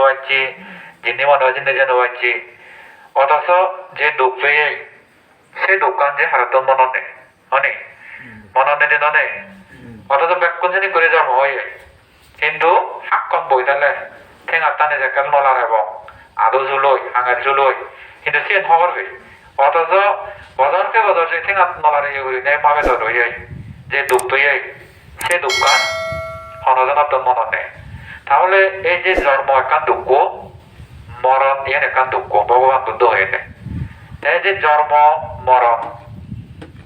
পাচ্ছি, যিনি মনে হয় নিজে পাচ্ছি, অথচ যে দুঃখ পেয়ে সেই দোকান যে হারাতন মনে নেই হনে মনে নেই নেই অথচ বেক্ষণ যিনি করে জন্ম হয়ে কিন্তু হাক্কন বই তাহলে ঠেঙার টানে যেকাল নলার এবং আদৌ জুলই আঙার জুলই কিন্তু সে হবরবে অথচ বদরকে বদর যে ঠেঙার নলার ইয়ে করি নেই মামে ধর হয়ে যে দুঃখ পেয়ে সে দোকান হনজনত মনে নেই তাহলে এই যে জন্ম একান দুঃখ মরণ ইয়ান একান দুঃখ ভগবান বুদ্ধ হয়ে নেয় এই যে জন্ম মরণ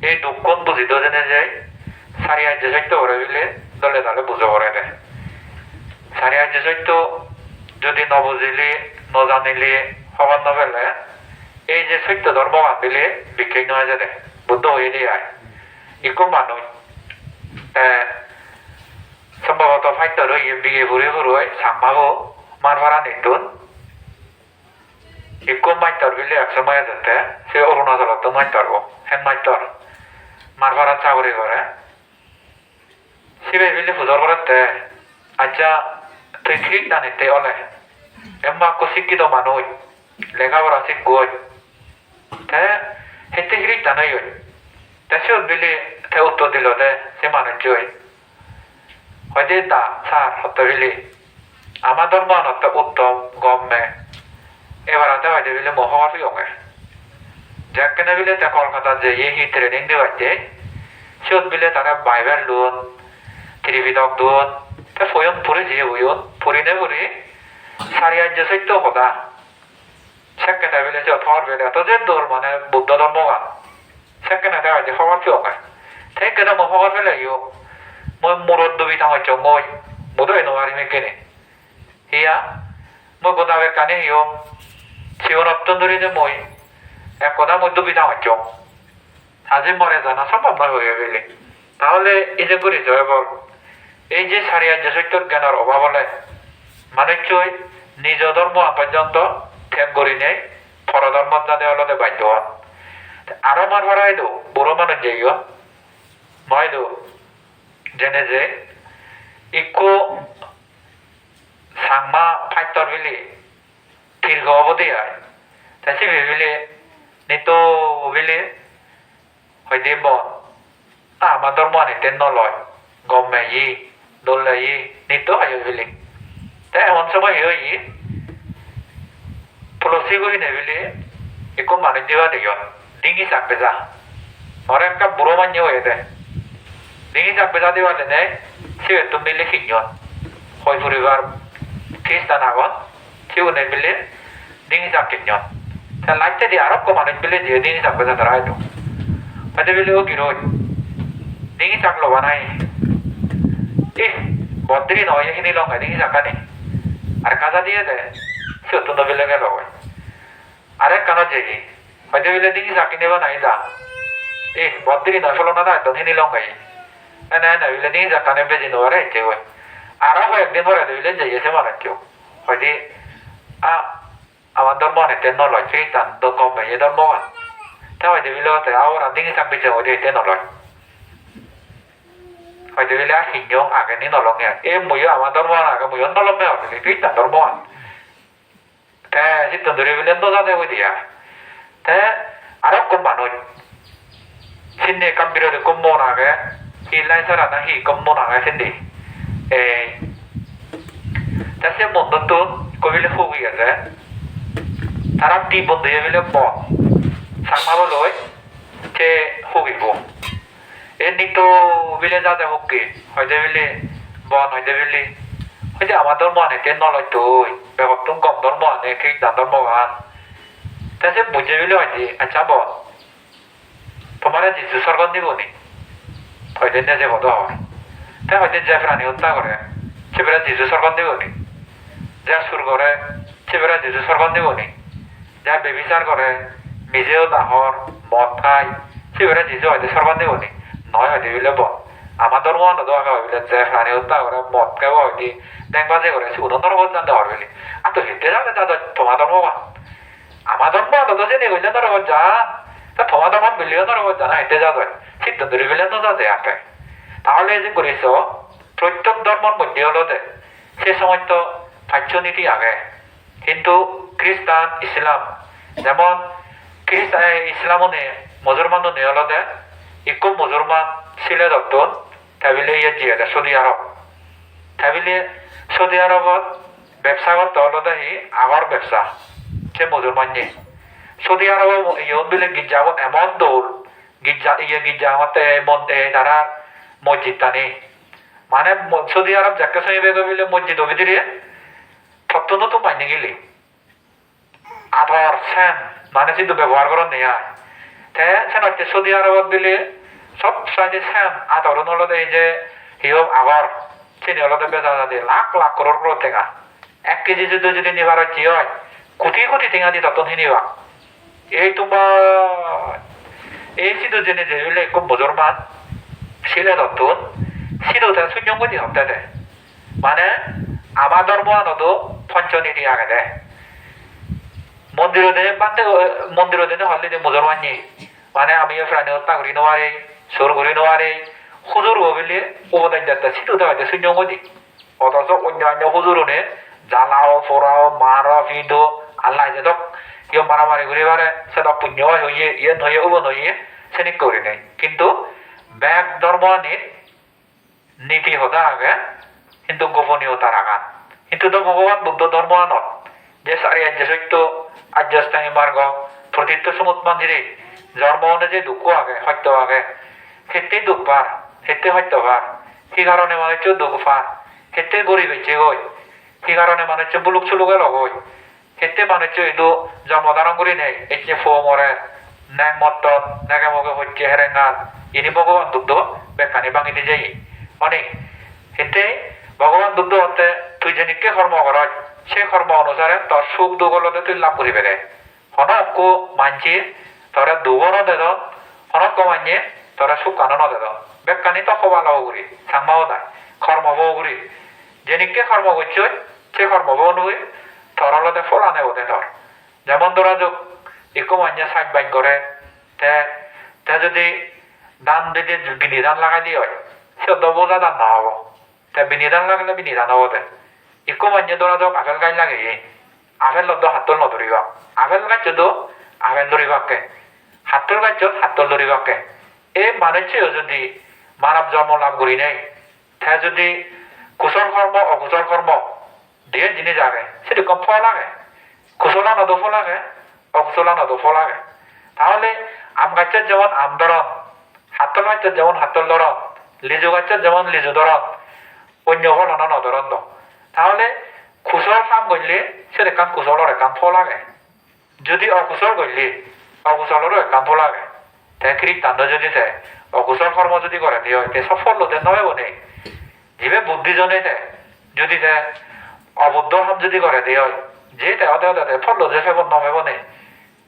এই দুঃখ বুঝিত জেনে যায় সারি আর্য সত্য করে দিলে দলে দলে বুঝে করে দেয় সারি আর্য সত্য যদি নবুঝিলে নজানিলে খবর নবেলে এই যে সত্য ধর্ম মানবিলে বিজ্ঞান হয়ে যায় বুদ্ধ হয়ে দিয়ে আয় ইকো মানুষ সম্ভবত ফাইতে রয়ে বিয়ে ঘুরে ঘুরে সামাবো মার ভাড়া নিতুন ইকো মাইতর বিলে একশো মায়া যেতে সে অরুণাচলত মাইতরবো হেন মাইতর মার ভাড়া চাকরি করে সিবে বিলে ফুজর করতে আচ্ছা তুই ঠিক জানিতে অলে এম্মা শিক্ষিত মানুষ লেখাপড়া শিখুই তে হেতে ঠিক জানাই তে সে বিলে তে উত্তর দিল দে সে মানুষ জয় হয়তো দা স্যার হতে বিলি আমার ধর্ম অনন্ত উত্তম গমে এবার হাতে হয়তো বিলে মহর ফিয়ঙে যাক কেনে বিলে তে কলকাতা যে হি ট্রেনিং দেওয়াচ্ছে সে বিলে তারা বাইবেল লোন ত্রিবিদক লোন তে ফয়ন পুরে যে হইন পুরিনে পুরি সারি আর্য সত্য কথা সেকেন্ডে বিলে যে থর বেলে এত যে দৌড় মানে বুদ্ধ ধর্ম গান সেকেন্ডে হয়তো খবর ফিয়ঙে ঠিক কেনা মহর ফেলে ইউ মই মূৰত ডুবি থাকোঁ মই বোধহয় নোৱাৰিম কেনে সেয়া মই গোদাবে কানে হিও জীৱন অত্যন্তৰি যে মই এক কথা মই ডুবি থাকোঁ আজি মরে জানা সম্ভব নয় হয়ে গেলে তাহলে এই যে করি জয়বল এই যে সারি আর্য সত্যর জ্ঞানের অভাব হলে মানুষই নিজ ধর্ম পর্যন্ত ত্যাগ করি নেই পরধর্ম যাতে হলতে বাধ্য হন আরো মার ভরাই দো বুড়ো মানুষ যাইও মই দো যেনে যে ইকো সাংমা ফাইটর বিলি দীর্ঘ অবধি হয় তাই বিলি নিত বিলি হয়তো বন আমার ধর্ম নিতে নলয় গমে ই দোলে ই নিত হয় বিলি তাই এমন সময় হই তুলসী করি নেবিলি ইকো মানুষ দিবা দিও ডিঙি চাকবে যা ওরা একটা বুড়ো মান্য হয়ে দেয় ডিঙি চাকবে যা দিবা দেনে সে তুমি লিখিজন হয় পরিবার খ্রিস্টান আগন সেও নেবিলে ডিঙি চাকিজন তা লাইতে দিয়ে আরব মানুষ বিলে দিয়ে ডিঙি চাকবে যা তারা হয়তো হয়তো বিলে ও গিরোই ডিঙি চাকলো বানাই এ বদ্রি নয় এখানে লঙ্কা ডিঙি চাকা নেই আর কাজা দিয়ে দেয় সে অত্যন্ত বিলে গেল আরেক কানো যে হয়তো বিলে ডিঙি চাকি নেবা নাই যা এ বদ্রি নয় ফলো না দায়িত্ব হিনি লঙ্কাই এনে এনে বিলে ডিঙি চাকা নেবে যে নোয়ারে হইতে হয় আর একদিন পরে দিলে যাইয়েছে মানুষ কেউ হয়তো আমার ধর্ম নিতে নলয় খ্রিস্টান তো কমে এ ধর্ম তা হয়তো বিলে হতে আওরা ডিঙি চাকবিছে হয়তো এতে নলয় হয়তো বিলে হিঞ্জং আগে নি নলঙে এ ময়ো আমার ধর্ম আগে ময়ো নলমে হবে খ্রিস্টান ধর্ম তে সিদ্ধ ধরে বিলে নজাতে হই দিয়া তে আরো কম মানুষ সিন্নি কাম বিরোধী কম মন আগে হি লাইসারা না হি কম মন আগে সিন্নি তা সে বন্ধুত্ব কবিলে ফুগি আছে তারা টি বন্ধু বিলে বন সাংমাবো লই সে ফুগিব এ নিত বিলে যাতে হুকি হয়তো বিলে বন হয়তো বিলে হয়তো আমার ধর্ম আনে নলয় তুই বেগতুম কম ধর্ম আনে খ্রিস্টান ধর্ম গান তা সে বুঝে বিলে হয়তো আচ্ছা বন তোমার যিশু স্বর্গত নিবনি হয়তো নিজে বধ হয় তাই হয়তো যে প্রাণী হত্যা করে সে বেড়া যিশু স্বর্গত নিবনি যা সুর করে সে বেড়া যিশু স্বর্গত নিবনি যা বেবিচার করে নিজেও দাহর মদ খায় সে বেড়া যিশু হয়তো স্বর্গত নিবনি নয় হয়তো বিলে বন আমার ধর্ম দোয়া হইলে যে প্রাণী হত্যা করে মদ খাওয়া হয়তো দেখবাজে করে সে উন্নত ধর্ম জানতে পারবে আর তো হেঁটে যাবে তাদের তোমার ধর্ম আমার ধর্ম তো যে নিয়ে ধর্ম যা তা তোমার ধর্ম বিলিয়ন ধর্ম জানা হেঁটে যাবে সিদ্ধান্ত বিলিয়ন যাতে আপে তাহলে যে করেছ প্রত্যেক ধর্মের মধ্যে হলো সে সময় তো পাঠ্যনীতি আগে কিন্তু খ্রিস্টান ইসলাম যেমন ইসলামও নেই মুসলমানও নেই হলদে ইকো মুসলমান ছিলে দত্তন তাবিলে ইয়ে জিয়ে সৌদি আরব তাবিলে সৌদি আরবত ব্যবসা করতে হলদে হি আগর ব্যবসা সে মুসলমান নেই সৌদি আরব ইয়ন বিলে গির্জাগত এমন দৌড় গির্জা মতে তারা মসজিদ টানি মানে সৌদি আরব যাকে সঙ্গে বিলে মসজিদ অভিদিরে তত্ত্বনো তো মাইনে গেলি আধর সেন মানে কিন্তু ব্যবহার করেন নেই তে সেন হচ্ছে সৌদি আরবত দিলে সব সাইডে সেন আধর হলদে এই যে হিও আগর চিনি হলদে বেচা যাতে লাখ লাখ করোড় টেঙা 1 কেজি যদি নিবার হচ্ছে হয় কোটি কোটি টেঙা দিয়ে তত্ত্ব নিবা এই তোমার এই সিধু জেনে যে খুব মুসলমান ছিলে তত্ত্বন সিধু তা সুnyong거지 없다대 মানে আমার ধর্ম আনতো পঞ্চনীতি আগে দেয় মন্দির দেনে হলে যে মুসলমানই মানে আমি প্রাণী হত্যা করি নোয়ারে সোর করি নোয়ারে হুজুর বলে অবদান যাত্রা সিধু দেওয়া যায় সুnyong거지 অথচ অন্যান্য হুজুরনে জ্বালাও ফোরাও মারো ফিদো আল্লাহ যে দক কেউ মারামারি করে পারে সেটা পুণ্য হইয়ে ইয়ে হয়ে উবন হইয়ে সেনি করি নেই কিন্তু ব্যাগ ধর্ম নীতি হতা আগে কিন্তু গোপনীয়তার আগান কিন্তু তো ভগবান বুদ্ধ ধর্ম আনত যে সারি আর্য সত্য আর্যস্থানী মার্গ প্রতীর্থ সমুদ মন্দিরে জন্ম অনুযায়ী দুঃখ আগে সত্য আগে সেতে দুঃখ পার সেতে সত্য পার সেই কারণে মানে হচ্ছে দুঃখ পার সেতে গরিব হচ্ছে গই সেই কারণে মানে হচ্ছে বুলুক চুলুকে লগই সেতে মানে হচ্ছে এইটো জন্মধারণ করি নেই এসে ফো মরে ন্যাং মত নাগে মগে হচ্ছে হেরেঙ্গাল ইনি ভগবান দুগ্ধ বেকানি ভাঙিতে যাই অনেক সেতে ভগবান দুগ্ধ হতে তুই যেনিকে কর্ম কর সে কর্ম অনুসারে তোর সুখ দুগলতে তুই লাভ করি পেরে হনকো মানছি তোরা দুগন দেদ হনক মানিয়ে তোরা সুখ কানন দেদ বেকানি তো খবা লাভ করি সাংমাও নাই কর্ম বউ করি যেনিকে কর্ম করছ সে কর্ম বউ নই তোর লতে ফল আনে বোধে তোর যেমন ধরা যোগ একো মানিয়ে সাইড বাইক করে তে যদি দান দিতে বিনিধান লাগাই দিয়ে হয় সে বোঝা দান না হবো তে বিনিধান লাগলে বিনিধান হবো দে একো মানিয়ে ধরা যোগ আপেল গাছ লাগে আপেল লদ্দ হাতল নধরিবা আপেল গাছ তো আপেল ধরিবাকে হাতল গাছ হাতল ধরিবাকে এই মানুষে যদি মানব জন্ম লাভ করি নেই তে যদি কুশল কর্ম অকুশল কর্ম দিয়ে জিনিস আগে সেটি কম ফল লাগে কুশলা নদো ফল লাগে অকুশলা নদো ফল লাগে তাহলে আম গাছের যেমন আম ধরন হাতল গাছের যেমন হাতল ধরন লিজু গাছের যেমন লিজু ধরন অন্য ফল নধরন দ তাহলে কুশল কাম করলে সেটা কাম কুশলের একাম ফল লাগে যদি অকুশল করলে অকুশলেরও একাম ফল লাগে তে খ্রিস্টান যদি সে অকুশল কর্ম যদি করে দিয়ে তে সফল হতে নয় বনে যিবে বুদ্ধিজনে দে যদি দে অবুদ্ধ হাম যদি করে দিয়ে যে দেওয়া ফল যে ফেবন নয় বনে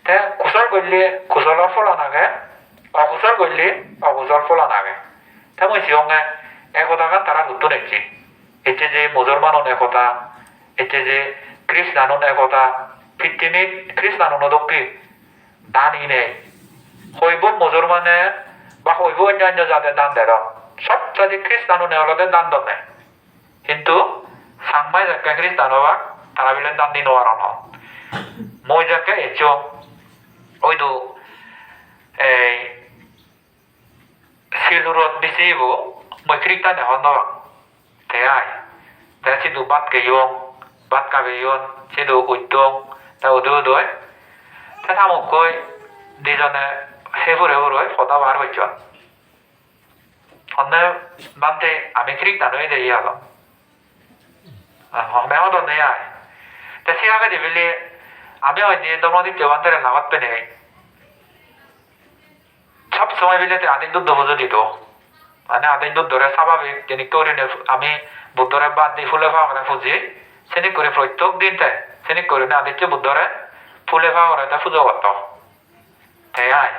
তে কুশল করলে কুশলের ফল নাগে অকুশল করলে অকুশল ফল নাগে তে মই সিয়ঙে একতা গান তারা গুরুত্ব নিচ্ছি এতে যে মুসলমান একতা এতে যে খ্রিস্টান একতা পৃথিবীর খ্রিস্টান দক্ষি দানই নেই হইব মুসলমানে বা হইব অন্যান্য যাদের দান দেয় সব জাতি খ্রিস্টান হলতে দান দন নেই কিন্তু সাংমাই যাকে খ্রিস্টান হবা তারা বিলে দান দিন হওয়ার মই যাকে এচো ওইটো এই সিলুরত দিছিব মই খ্রিস্টান এখন নবা তে আই তে সিধু বাত কাবে ইয়ন সিধু উদ্যম তা উদয় তে থামকৈ দুজনে সেবুরে ফটা বার হইছ অন্য বান্তে আমি খ্রিস্টান হয়ে দেই আলো মেও তো নেই আয় তে সিগাকে দিবিলে আমি হয়তো তোমাদের জবান্তরে লাগাত পেনে সব সময় বিলে আদিন দুধ বুঝে দিত মানে আদিন দুধ ধরে স্বাভাবিক যিনি করে আমি বুদ্ধরে বাদ দিয়ে ফুলে ফাঁকরে ফুজি সেনি করে প্রত্যেক দিন তাই সেনি করে না আদিত্য বুদ্ধরে ফুলে ফাঁকরে তা পুজো করত তাই আয়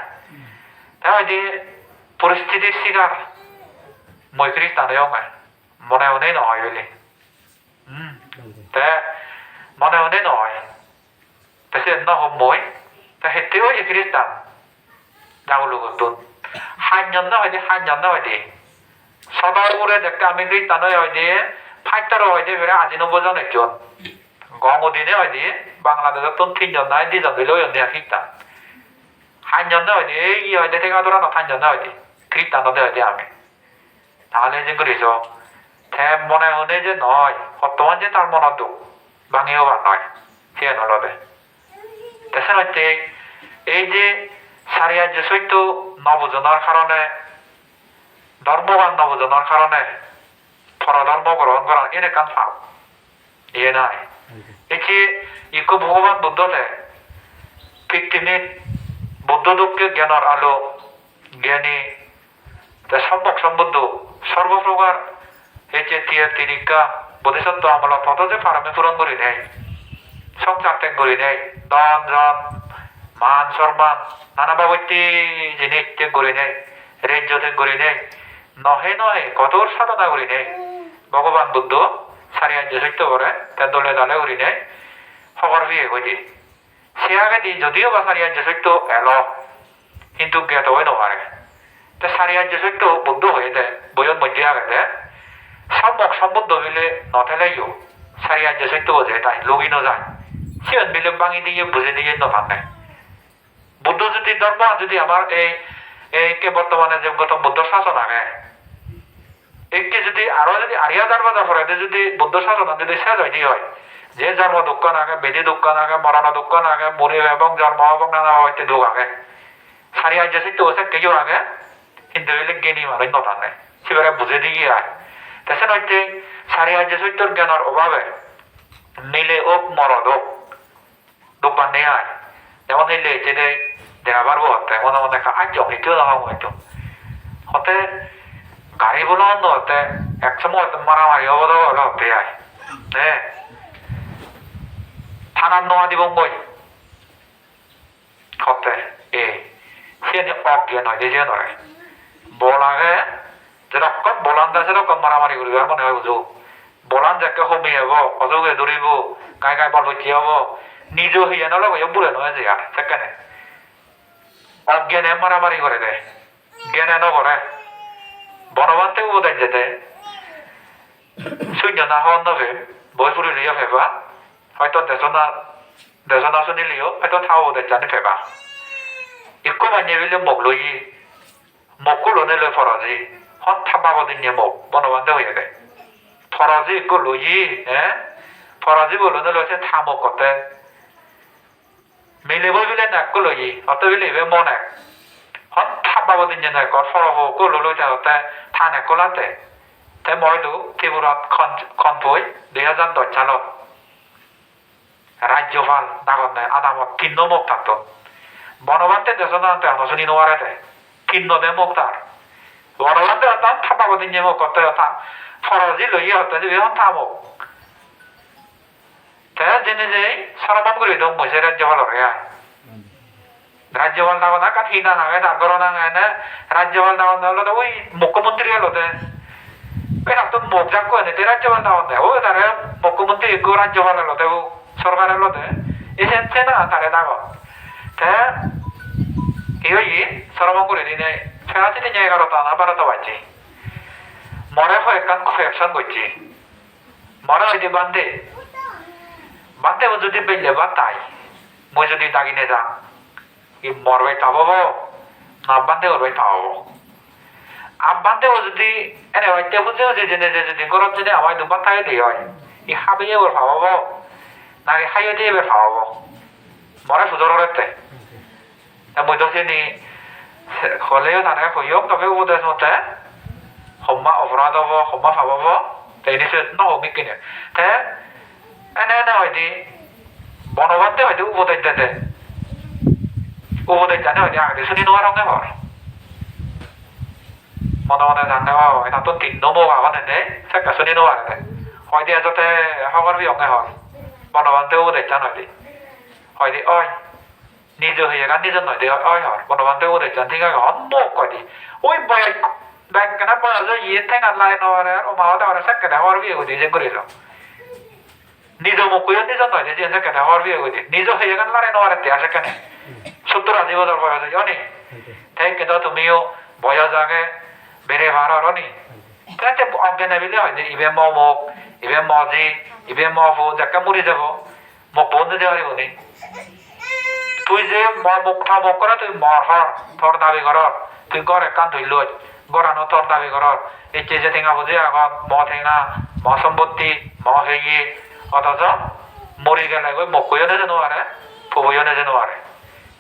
তাই হয়তো পরিস্থিতির শিকার মই খ্রিস্টান মনে মনে নয় বলে তে মনে মনে নয় তা সে ন হব মই তা হেতেও যে খ্রিস্টান ডাঙলো গতুন হাইজন না হয়তো সবার উপরে দেখতে আমি খ্রিস্টান হয়তো ফাইটারও হয়তো ফেরে আজি 90 জন একজন gõ một দিনে হয় দিয়ে বাংলাদেশের তো 3জন নাই 2জন দিলে ওই অন্য খ্রিস্টান 3জন হয় দিয়ে এই হয় দিয়ে থেকে ধরা 3জন হয় দিয়ে খ্রিস্টান হয় দিয়ে আমি তাহলে যে করিস তে মনে হনে যে নয় বর্তমান যে তার মনত দুঃখ ভাঙিও বা নয় সে নলবে তেসেন হচ্ছে এই যে সারিয়া যে সত্য নবজনের কারণে ধর্মবান নবজনের কারণে পরধর্ম গ্রহণ করা এনে কান পাও ইয়ে নাই এটি ইকো ভগবান বুদ্ধতে 15 মিনিট বুদ্ধ দুঃখে জ্ঞানের আলো জ্ঞানী সম্যক সম্বুদ্ধ সর্বপ্রকার এই যে তিরিকা বোধিসত্ত্ব আমলা তত যে ফারামে পূরণ করি নেই সংসার ত্যাগ করি নেই দন জন মান সম্মান নানা বাবতী জিনিস ত্যাগ করি নেই রাজ্য ত্যাগ করি নেই নহে নহে কঠোর সাধনা করি নেই ভগবান বুদ্ধ সারিয়ার্য সত্য করে তার দলে দলে করি নেই খবর বিয়ে করি সে আগে দি যদিও বা সারিয়ার্য সত্য এলো কিন্তু জ্ঞাত হয়ে নপারে তা সারিয়ার্য সত্য বুদ্ধ হয়ে দেয় বইয়ের মধ্যে আগে দেয় সম্যক সম্বুদ্ধ মিলে নথেলেও সারিয়ার্য সত্য বোঝে তাই লগিনো যায় সিয়ন মিলে বাঙি দিয়ে বুঝে দিয়ে নথানে বুদ্ধ যদি ধর্ম যদি আমার এই বর্তমানে যে গত বুদ্ধ শাসন আগে একটি যদি আরো যদি আরিয়া ধর্ম পরে যদি বুদ্ধ শাসন যদি শেষ হয়নি হয় যে জন্ম দুঃখ নাগে বেদি দুঃখ নাগে মরণ দুঃখ নাগে মরি এবং জন্ম এবং নানা হইতে দুঃখ আগে সারিয়ার্য সত্য বসে কেউ আগে কিন্তু হইলে জ্ঞানী মানুষ নথানে সেবারে বুঝে দিয়ে আয় তেসেন হচ্ছে সারিয়ার্য সত্যর জ্ঞানের অভাবে নিলে ওক মরদ হোক দোকান নিয়ে আয় যেমন নিলে যেতে দেখা পারবো হতে মনে মনে আজ হইতেও না হয়তো হতে গাড়ি বলো হতে একসময় মারামারি অবধ হলে হতে আয় হ্যাঁ থানার নোয়া দিব বই হতে সে অজ্ঞান হয় যে নয় বল আগে যেরকম বলান দেয় সেরকম মারামারি করিব মনে হয় বুঝো বলান যাকে হমি হব অযোগে ধরিব গায়ে গায়ে বল হইতে হব নিজেও হইয়া নলে বুড়ে নয় যে আর সেখানে অজ্ঞানে মারামারি করে দেয় জ্ঞানে নকরে বনবান্তে বোধ যেতে শূন্য না হওয়ার নবে বই ফুরি লিয়া ফেবা হয়তো দেশনা শুনিলিও হয়তো থাও ওদের জানি ফেবা একো মানিয়ে বিলে মোক লই মকো লনে লই ফরাজি হন থাপাব দিনে মোক বনবান্তে হয়ে দেয় ফরাজি একো লই হ্যাঁ ফরাজি বলনে লইছে থামক কতে মিলিব বিলে নাকো লই অত বিলে মনে হন থাপাব দিনে নাই কর ফরাব কো লই যাওতে থানে কোলাতে তে মইদু ত্রিপুরাত খনপই 2010 সালত রাজ্যপাল নাগনে আদামত কিন্ন মোক থাকতো বনবান্তে দেশনান্তে আনসনি নোয়ারে দে কিন্ন দে মোক তার বনবান্তে তান থাপাব দিনে মোক কতে ফরাজি লই হতে যে হন থামক তে জেনে যে সরমান করে দম মইছে রাজ্যপাল রে রাজ্যপাল নাগো না কান হিনা নাগে তারপর না না রাজ্যপাল নাগো হলো ওই মুখ্যমন্ত্রী হলো দে ওই তো মুখ যাক কই নে রাজ্যপাল নাগো দে ও তারে মুখ্যমন্ত্রী কো রাজ্যপাল হলো দে সরকার হলো দে এসে না তারে নাগো তে কি হই সরমান করে দিনে ফেরাতে নিয়ে 11টা না 12টা বাজে মরে হয় কান কয়েকশন করছি মরে হইতে বান্ধে যদি বেলে বা তাই মই যদি দাগিনে যাম কি মরবাই তাবব না বান্ধে করবাই তাবব আব্বান্তে যদি এনে হইতে বুঝেও যে জেনে যে যদি গরম যদি আমায় দুবার থাকে দিয়ে হয় ই হাবে এবার ভাবাব না খাইয়ে দিয়ে এবার ভাবাব মরে সুযোগ রাখতে মই তো চিনি হলেও তানে হইও তবে উপদেশ মতে হম্মা অপরাধ হব হম্মা ভাবাব তাই নিশ্চয় নহমি কিনে তে এনে হয়তো বনবান্তে হয়তো উপদেশ দিতে উপদেশ জানে হয়তো আগে শুনি নোয়ার অঙ্গে হর মনে মনে জানে এটা তো 3 নম্বর আগানে নেই সেটা শুনি নোয়ারে দে হয়তো এজতে হগর বি অঙ্গে হর বনবান্তে উপদেশ জান হয়তো ওই নিজ হয়ে গান নিজ নয় দে ওই হর বনবান্তে উপদেশ জান ঠিক আছে হন মোক কয় দি ওই বয় ব্যাংক না বয় যে ইয়ে ঠেঙ্গা লাই নরে ও মা হতে সেটা হর বি হইতে যে করিল নিজ মুকুয় নিজ নয় যে সেখানে হওয়ার বিয়ে হইতে নিজ হয়ে গেল লারে নোয়ারে তে সেখানে 70-80 বছর বয়স জানি তাই কিন্তু তুমিও বয়স আগে বেড়ে ভাড়া রনি তাতে অজ্ঞানে বিলে হয় যে ইবে মমক ইবে মজি ইবে মফু যাকে মরি যাব মোক বন্ধু দেওয়ারি বনি তুই যে মুখ করে তুই মর হর তোর দাবি কর তুই গড়ে কান ধুই লই গড়ানো তোর দাবি কর এই যে ঠেঙা বুঝি আগত ঠেঙা সম্পত্তি হেগি অথচ মরি গেলে গই মকইও নেজে নোয়ারে ফুবইও নেজে নোয়ারে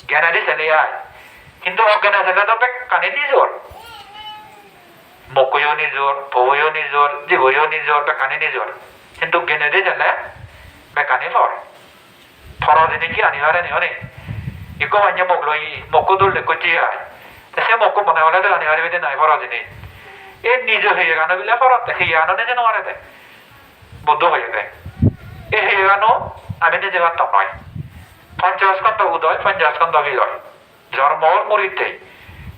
জ্ঞানাদি ছেলে আয় কিন্তু অজ্ঞানা ছেলে তো কানে নিজর মকইও নিজর ফুবইও নিজর জীবইও নিজর বেকানি নিজর কিন্তু জ্ঞানাদি ছেলে বেকানি ফর ফর জিনিস কি আনিবারে নিহনে ইকো মান্য মোক লই মকো দৌড়লে কচি আয় সে মকো মনে হলে তো আনিবারে বেদে নাই ফর জিনিস এ নিজ হয়ে গানো বিলে ফরতে সেই গানো নেজে নোয়ারে দে বুদ্ধ হয়ে দেয় এ হয়ে গানো আমি নিজে পারতাম নয় 50 স্কন্ধ উদয় 50 স্কন্ধ বিলয় জন্মর মরিতে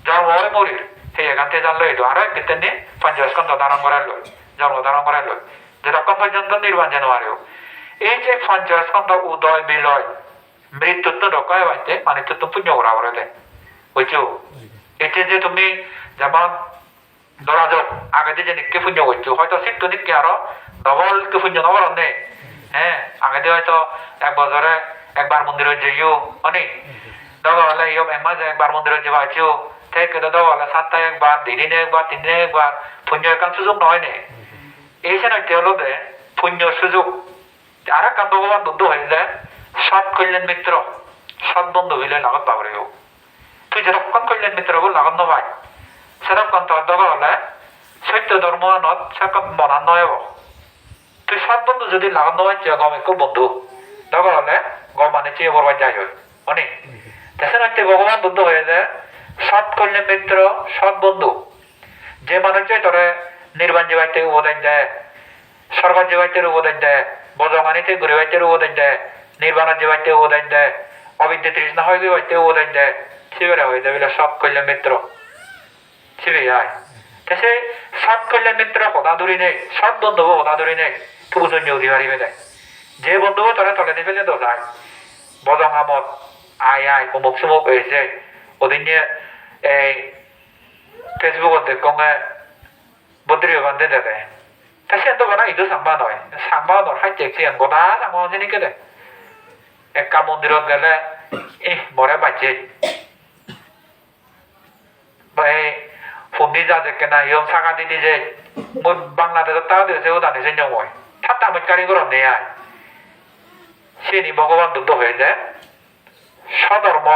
জন্মর মরির সেই এখান থেকে জানলো এলো আরো একদিন নিয়ে 50 স্কন্ধ ধারণ করার লই জন্ম ধারণ করার লই যেরকম পর্যন্ত নির্বাণ জানুয়ারিও এই যে 50 স্কন্ধ উদয় বিলয় মৃত্যু তো রকায় বাঁচতে মানে তো পুণ্য করা করে দেয় বুঝছো এতে যে তুমি যেমন ধরা যাক আগে যে নিকে পুণ্য করছো হয়তো সিদ্ধ নিকে আরো ডবল কে পুণ্য নবর নেই হ্যাঁ আগে দিয়ে হয়তো এক বছরে একবার মন্দিরে যাইও অনেক দরকার হলে এক মাসে একবার মন্দিরে যাওয়া আছো থেকে দরকার হলে সপ্তাহে একবার দিনে একবার 3 দিনে একবার পুণ্য একান সুযোগ নয় নে এই যে নয় হলো যে পুণ্য সুযোগ আর এক ভগবান বুদ্ধ হইলে সৎ কল্যাণ মিত্র সৎ বন্ধু হইলে লাগত পাবরে তুই যেরকম কল্যাণ মিত্র বল লাগত নবাই সেরকম তোর দরকার হলে সত্য ধর্ম নত সেরকম মনান নয় তুই সৎ বন্ধু যদি লাগত নবাই গম একটু বন্ধু দরকার হলে গম মানে চেয়ে বরবাদ যাই হয় অনেক দেশের হচ্ছে ভগবান বুদ্ধ হয়ে যায় সৎ কল্যাণ মিত্র সৎ বন্ধু যে মানুষ তোরে নির্বাণ জীবাইতে উপদেশ দেয় স্বর্গ জীবাইতে উপদেশ দেয় বজমানিতে ঘুরে বাইতে উপদেশ দেয় নির্বাণের জীবাইতে উপদেশ দেয় অবিদ্যা তৃষ্ণা হয়ে জীবাইতে উপদেশ দেয় শিবেরা হয়ে যাবে সৎ কল্যাণ মিত্র শিবে যায় সে সৎ কল্যাণ মিত্র কথা ধরি নেই সৎ বন্ধু কথা ধরি নেই তবু সৈন্য অধিকারী হয়ে যায় যে বন্ধু তোরা তলে দিয়ে ফেলে তো যায় বজং আমত আয় অমুক সুমুক হয়েছে ওদিন নিয়ে এই ফেসবুকত দেখে বদ্রী বান্ধে দেবে তা সে তো বানা ইটো সাংবা নয় সাংবা নয় হাই টেক্সি গোটা সাংবা আছে নাকি দে একা মন্দিরত গেলে মরে বাঁচে ফোনটি যা দেখে না ইয়ম সাকা দিদি যে মই বাংলাদেশের তাও দিয়েছে ও জানিছে মই ঠাট্টা মস্কারি করে নেই আয় সেনি ভগবান দুদ্ধ হয়ে যায় সধর্ম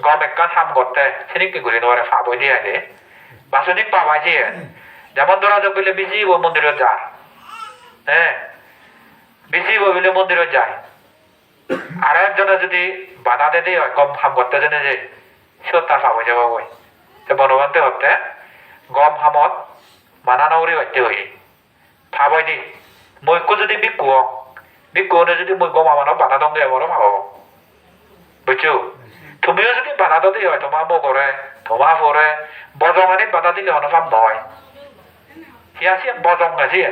গম একখান হাম করতে সেদিকে ঘুরে নেওয়ারে ফাবই দিয়ে আগে বাসনিক পাবাইছে যেমন ধরা যাক বলে বেশি মন্দিরে যায় হ্যাঁ বেশি বলে মন্দিরে যায় আর একজনে যদি বাধা দিতে হয় গম হাম করতে জেনে যে সেও তার ফাবই যাবো বই বনবান্তে হতে গম হামত মানা নগরী বাড়তে হই ফাবই দি মৈক্য যদি বিকুনে যদি মই গম আমানো বাধা দঙ্গে আমারও ভাবো বুঝছো তুমিও যদি বাধা দিতে হয় তোমার বো করে তোমার পরে বজমানিত বাধা দিলে অনুভব নয় সিয়াছি বজং আছে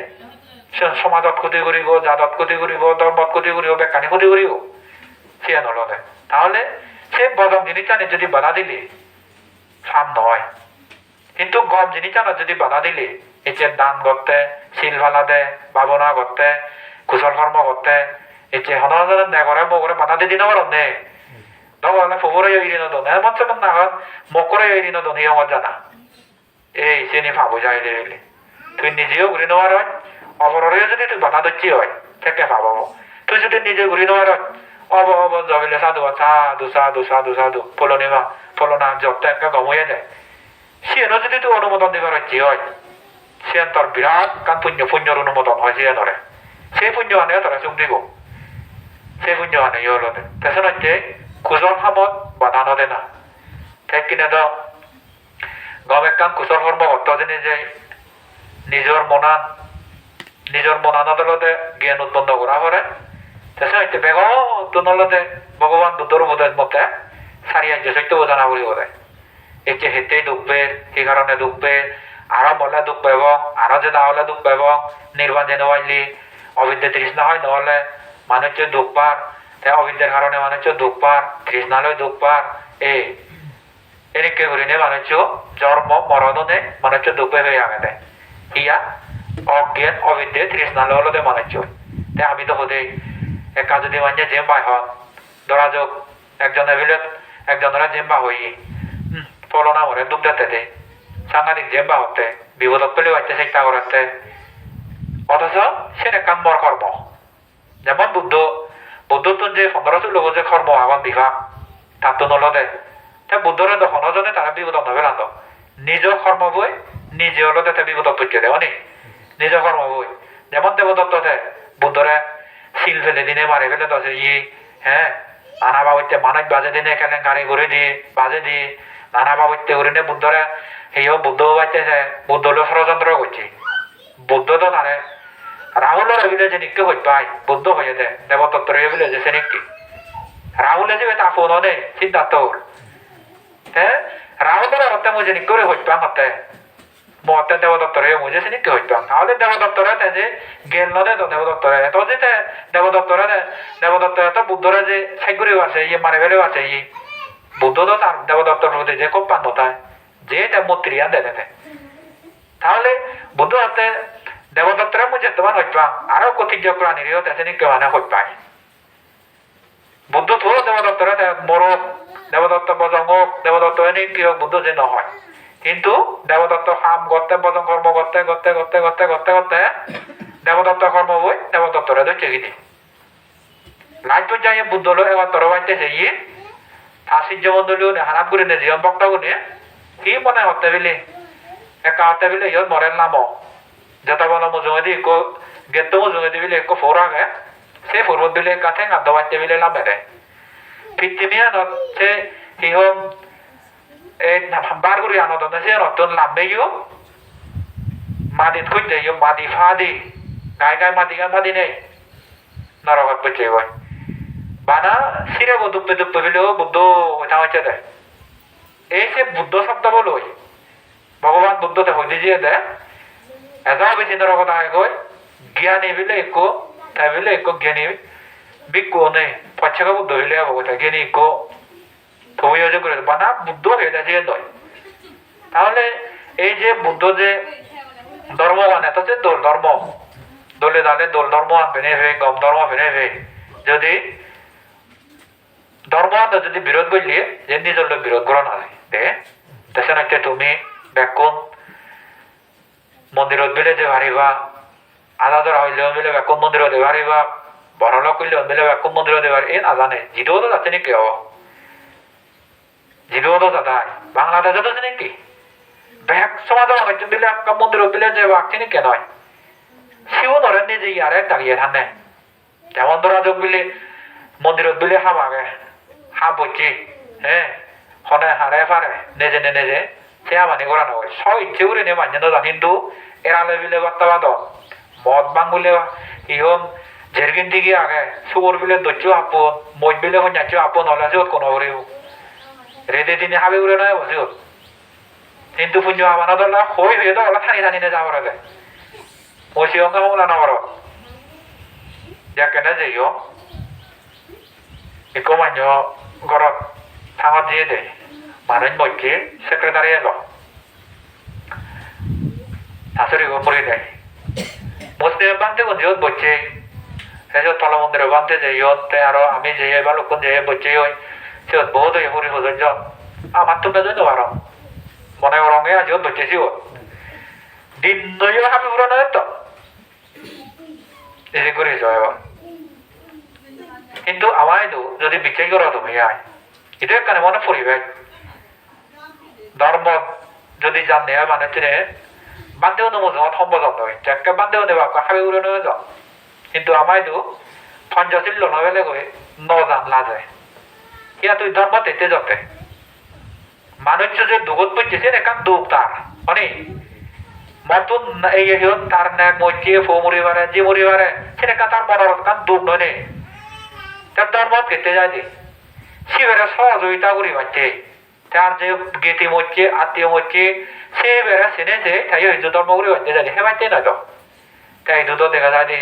সমাজত ক্ষতি করিব জাতত ক্ষতি করিব ধর্মত ক্ষতি করিব বেকানি ক্ষতি করিব সিয়া নললে তাহলে সে বজং জিনিসটা যদি বাধা দিলে ফাম নয় কিন্তু গম জিনিসটা যদি বাধা দিলে এই যে দান করতে শিল ফালা দে ভাবনা করতে কুশল কর্ম করতে এই যে হনজনে নেগরে মগরে বাধা দি দিন নে দলে ফুবরে এড়ি নদন এমন সেমন নাগত মকরে এড়ি নদন এই আমার জানা এই চিনি ভাবো যাই দিলে তুই নিজেও ঘুরি নেওয়ার হয় অপরেও যদি তুই বাধা দিচ্ছি হয় থেকে ভাবো তুই যদি নিজে ঘুরি নেওয়ার হয় অব জবিলে সাধু সাধু সাধু সাধু সাধু ফলনিমা ফলনা যত একটা গময়ে দেয় সিয়েনও যদি তুই অনুমোদন দিবার হচ্ছে হয় সিয়ান তোর বিরাট কান পুণ্যর অনুমোদন হয় সিয়ে ধরে সেই পুণ্য আনে তোরা চুক দিব সেই পুণ্য আনে ইয়ে হলো তেসন হচ্ছে কুশল খামত বাধা নদে না ঠিক কিনে তো গম একখান কুশল কর্ম করতে দিনে যে নিজের মনান আদালতে জ্ঞান উৎপন্ন করা করে তেসন হচ্ছে বেগ তুনলতে ভগবান বুদ্ধর বোধের মতে সারি আজ সত্য বোঝানা বলি বলে এই যে হেঁটেই ডুববে সেই কারণে ডুববে আরো মলে দুঃখ পাইব আরো যে না হলে দুঃখ পাইব নির্বাণ যে নইলি অবিদ্যা তৃষ্ণা হয় নহলে মানুষের দুঃখ পার অবিদ্যার কারণে মানুষের দুঃখ পার তৃষ্ণালয় দুঃখ পার এনেকে ঘুরি নে মানুষ জন্ম মরণে মানুষের দুঃখ হয়ে আগে দেয় ইয়া অজ্ঞান অবিদ্যে তৃষ্ণালে হলদে মানুষ তে আমি তো হতে একা যদি মানে জেম্বাই হন ধরা যোগ একজনেরা জেম্বা হই পলনা মরে দুঃখ দিতে সাংঘাতিক জেম্বা হতে বিপদত পেলে হইতে চেষ্টা করতে অথচ সে একান মর কর্ম যেমন বুদ্ধ যে 1500 যে কর্ম আগন বিভাগ তার তো নলদে তে বুদ্ধরে দখনো জনে তারা বিপদত নবে রান্ধ নিজ কর্ম বই নিজে হলদে তে বিপদত পড়ছে দেও নি নিজ কর্ম বই যেমন দেবদত্ততে বুদ্ধরে শিল ফেলে দিনে মারে ফেলে দছে হ্যাঁ নানা বাবুতে মানুষ বাজে দিনে কেন গাড়ি ঘুরে দিয়ে বাজে দিয়ে নানা বাবুতে উড়িনে বুদ্ধরে সেইও বুদ্ধ বাজতেছে বুদ্ধ হলো ষড়যন্ত্র করছে বুদ্ধ তো তারে রাহুলের অভিলে যে নিকে হইত পাই বুদ্ধ হয়ে যায় দেবদত্তর অভিলে যে সে নিকি রাহুলে যে তা ফোন নে সিদ্ধার্থ হ্যাঁ রাহুলের অর্থে মুঝে নিক করে হইত পান হতে মতে দেবদত্তরে মুঝে সে নিকে হইত পান তাহলে দেবদত্তরে যে গেল নদে তো দেবদত্তরে তো যে দেবদত্তরে তো বুদ্ধরে যে সাইগুরি আছে মারে ফেলেও আছে বুদ্ধ তো তার দেবদত্তর প্রতি যে খুব পান হতায় যে মূর্তিরিয়া দেয় তাহলে বুদ্ধ হাতে দেবদত্তরে মুঝে তোমার হইত পান আরো কতিজ্ঞ প্রাণীরও তেছে নিকে মানে হইত পায় বুদ্ধ তো দেবদত্তরে মরক দেবদত্ত বজঙ্গ দেবদত্ত এনে কি হোক বুদ্ধ যে নহয় কিন্তু দেবদত্ত হাম করতে বজন কর্ম করতে দেবদত্ত কর্ম বই দেবদত্তরে ধরছে গিয়ে লাইট যাই বুদ্ধ লো এবার তর বাড়তে যাই আশির যেমন দলীয় হারাপ করে নে জীবন বক্তা গুনে কি মনে হতে বিলি একা হতে বিলি ইহত মরেল নাম যেটা বলো মুজুঙে ইকো গেত মুজুঙে বিলি ইকো ফোরাগে সে ফুরবত বিলে কাছে গাদ্দ বাড়তে বিলে লামেরে পৃথিবীয়া নচ্ছে ইহম এই বারগুড়ি আনন্দ সে নতুন লাভে মাদি খুঁজতে মাদি ফাদি গায়ে মাদি নেই নরকত পেছে বই বানা সিরে দুপ্পে বিলেও বুদ্ধ ওইটা হচ্ছে দেয় এই সে বুদ্ধ শব্দ বলো ভগবান বুদ্ধতে হইতে দিয়ে দেয় এটাও বেশি নরকত আগে কই জ্ঞানী বিলে একো তাই বিলে একো জ্ঞানী বিক্ষু নেই পশ্চাৎ বুদ্ধ হইলে ভগবত জ্ঞানী একো প্রয়োজন করে বানা বুদ্ধ হয়ে যায় নয় তাহলে এই যে বুদ্ধ যে ধর্ম মানে তো যে দোল ধর্ম দলে দালে দোল ধর্ম আনবে নেবে গম ধর্ম নেবে যদি ধর্ম আনতে যদি বিরোধ করলে যে নিজের লোক বিরোধ করা না দেশে নাকি তুমি ব্যাকুণ মন্দিরত বিলে যে হারিবা আধা ধরা হইলেও মিলে ব্যাকুণ মন্দিরত হারিবা বড় লোক হইলেও মিলে ব্যাকুণ মন্দিরত হারি এ না জানে জিরোও তো যাচ্ছে নাকি হওয়া জিরোও তো দাদাই বাংলাদেশে তো নাকি ব্যাগ সমাজ দিলে একটা মন্দিরত বিলে যে বাকি নাকি নয় শিও ধরেন নিজে ইয়ারে দাঁড়িয়ে থানে যেমন ধরা যোগ বিলে মন্দিরত বিলে হাম আগে হাম বলছি হ্যাঁ হনে হারে পারে নিজে সে আমানি করা নয় সব ইচ্ছে করে নিয়ে মানছে না কিন্তু এরালে বিলে বার্তাবাদ মদ বাঙ্গুলে ইহম জেরগিন দিকে আগে সুগর বিলে দৈত্য আপন মই বিলে হইয়াচ্ছ আপন হলে যে কোনো করেও রেদে দিনে হাবি উড়ে নয় বসে কিন্তু পুঞ্জ আমানো দলা হয়ে তো ওলা থানি নে যাওয়ার আগে মসি অঙ্গ মৌলা নগর কেনে যাইও ইকো মান্য ঘরত থাঙত দিয়ে দে মানুষ মধ্যে সেক্রেটারি এলো শাশুড়ি পড়ে দেয় মুসলিম বান্ধে যত বসছে সেই তল মন্দিরে বান্ধে যাই আরো আমি যে এবার লোক যে বসছে ওই সে বহুত হরি হুজুর আমার তো বেজয় আর মনে রঙে আজ বসেছি ও দিন নয় হাবি পুরো নয় তো এই করে যায় কিন্তু আমায় তো যদি বিচার করা তুমি আয় এটা কেন মনে পরিবেশ ধর্ম যদি জানে মানে চিনে বান্ধেও নমো সম্ভব নয় যাকে বান্ধেও নেবা হাবি উড়ে নয় যাও কিন্তু আমায় তো পঞ্চাশিল নবেলে গৈ নজানলা যায় ইয়া তুই ধর্ম তেতে যাতে মানুষ যে দুগত পড়ছে একান দুগ তার মানে মতন এই তার না মজ্জে ফো মরিবারে যে মরিবারে সেটা তার মনের কান দুগ নয় তার ধর্ম কেটে যায় দি শিবের সহযোগিতা করি পাচ্ছে তার যে গেতি মরছে আত্মীয় মরছে সে বেড়া সেনে যে তাই হিন্দু ধর্ম করি পাচ্ছে যায় হে পাচ্ছে না তো তাই দুটো দেখা যায় দি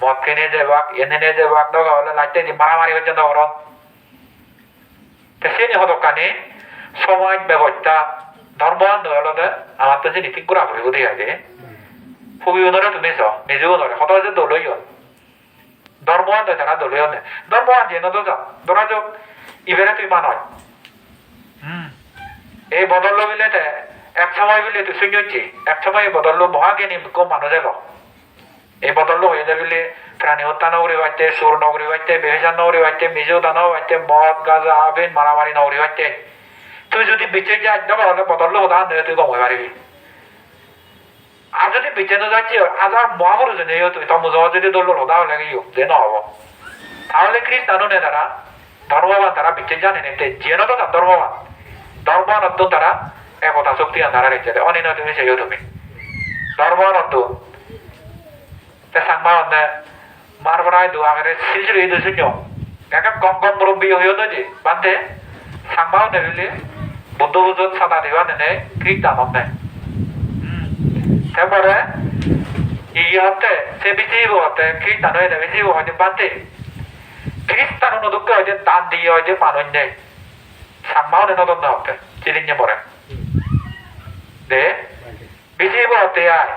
মদ কিনে যাবাক এনে নিয়ে যাবাক দরকার হলে লাইতে দি মারামারি হচ্ছে ধরন সে হতকানে সমাজ ব্যবস্থা ধর্ম আন্দোলনে আমার তো যে নীতি করা হয়ে বোধ আছে 후기운으로 두면서 미주운으로 허다지 놀러요. ধর্মওয়ানদের তারা দলীয় নেই ধর্মওয়ান যে নতো যান ধরা যাক ইবেরে তুই মানয় এই বদল বিলেতে এক সময় বিলে তুই শুনছি এক সময় বদল মহাজ্ঞানী কম মানুষ এলো এই বদল হয়ে যাবিলে প্রাণী হত্যা নগরী বাড়তে সুর নগরী বাড়তে বেহেজান নগরী বাড়তে মিজু দানও বাড়তে মদ গাঁজা আবিন মারামারি নগরী বাড়তে তুই যদি বিচে যাই তাহলে বদল হতা তুই কম হয়ে পারবি আর যদি বিচেনো যাচ্ছি আজ আর মহাপুরুষ নেই তুই তো মুজো যদি দল হতা হলে গিয়ে যে নহব তাহলে খ্রিস্টানও নে তারা ধর্মবান তারা বিচে জানে নেতে যেন তো তার ধর্মবান ধর্মবান অর্থ তারা একতা শক্তি আন্ধারা রেখে দেয় অনিন তুমি সেই তুমি ধর্মবান অর্থ সাংমা অন্য মারবরাই দু আগের সিলসিল এই দুশূন্য একা কম কম মুরব্বী হইও না যে বান্ধে সাংমাও নেবিলে বুদ্ধ বুঝত সাদা দেওয়া নেনে খ্রিস্টান অন্য তারপরে ইহতে সে বেশি হতে খ্রিস্টান হয়ে যাবে বেশি হয়তো বান্ধে খ্রিস্টান অনুদুঃখ হয়তো দান দিয়ে হয়তো মানুষ নেই সাংমাও নেন দন্ড হতে চিলিঞ্জে পড়ে দে বেশি হতে আয়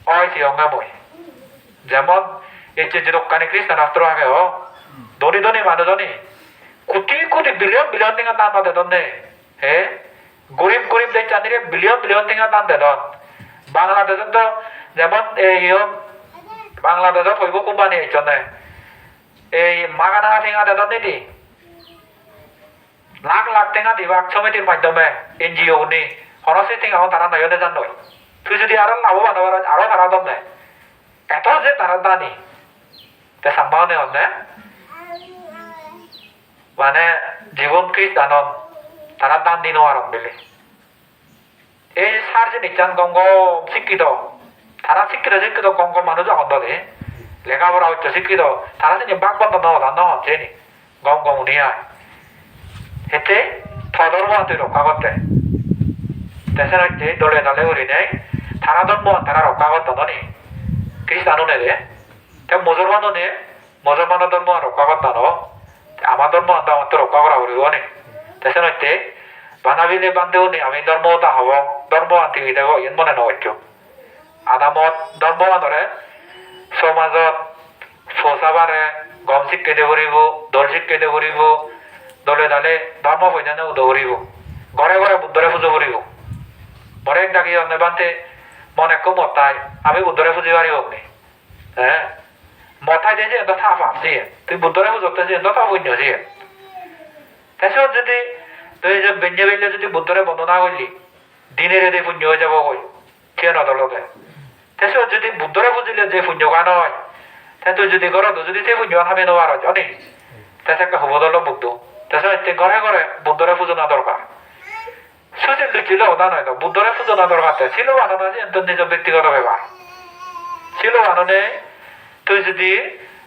অয় সিয়ঙ্গা মই যেমন এই যে দোকানে খ্রিস্টান রাষ্ট্র আগে ও ধনী ধনী মানুষজনই কোটি কোটি বিলিয়ন বিলিয়ন টিকা দান পাতে দন্ডে হে গরিব গরিব দেশ চাঁদিরে বিলিয়ন বিলিয়ন টিকা দান দে দন বাংলাদেশে তো যেমন এই বাংলাদেশত হইব কোম্পানি এই জন্য এই মাগানা টেঙা দেদন নিদি লাখ লাখ টেঙা দিবা সমিতির মাধ্যমে এনজিও নি হরসি টেঙা তারা নয় জান নয় তুই যদি আরো লাভবান হবার আরো তারা দম নেয় এত যে তারা দানি তে সম্ভাবনা হন মানে জীবন খ্রিস্টানন তারা দান দিন আর বেলে এই সার যে নিচান গঙ্গ শিক্ষিত তারা শিক্ষিত শিক্ষিত গঙ্গ মানুষ যখন দলে লেখাপড়া হচ্ছে শিক্ষিত তারা যে বাক বন্ধ ন হচ্ছে নি গঙ্গ উনিয়া হেতে ধর্ম তুই রক্ষা করতে দেশের হচ্ছে দলে দলে উড়ি নেই তারা ধর্ম তারা রক্ষা করতে নি খ্রিস্টানও নেই তে মুসলমানও নে মুসলমানের ধর্ম রক্ষা করতে ন আমার ধর্ম আমার তো রক্ষা করা উড়িব নি দেশের হচ্ছে বানাবিলে বান্ধেও নি আমি ধর্মতা হব ধর্ম আনতে দেব ইন মনে নহ্য আদামত ধর্ম আনরে সমাজত শৌচাবারে গম শিক্ষিত করিব দল শিক্ষিত করিব দলে দলে ধর্ম বৈধানে উদ করিব ঘরে ঘরে বুদ্ধরে পুজো করিব মরে এক ডাকি অন্য বান্ধে মনে একো মতায় আমি বুদ্ধরে পুজি পারি হোক নি হ্যাঁ মতায় যে এত থা ভাবছি তুই বুদ্ধরে পুজোতে যে এত থা বন্য যে তাছাড়া যদি তুই যে বেঞ্জে বেঞ্জে যদি বুদ্ধরে বন্দনা করলি দিনের এদের পুণ্য হয়ে যাব কই কে নদলতে তাছাড়া যদি বুদ্ধরে বুঝিলে যে পুণ্য গান হয় তাই তুই যদি ঘরত যদি সেই পুণ্য নামে নেওয়ার হয় অনেক তাছাড়া হব দল বুদ্ধ তাছাড়া ঘরে ঘরে বুদ্ধরে পুজো না দরকার সুশীল ছিল ওটা নয় তো বুদ্ধরে পুজো না দরকার ছিল বানানো আছে এত নিজ ব্যক্তিগত ব্যাপার ছিল বানানে তুই যদি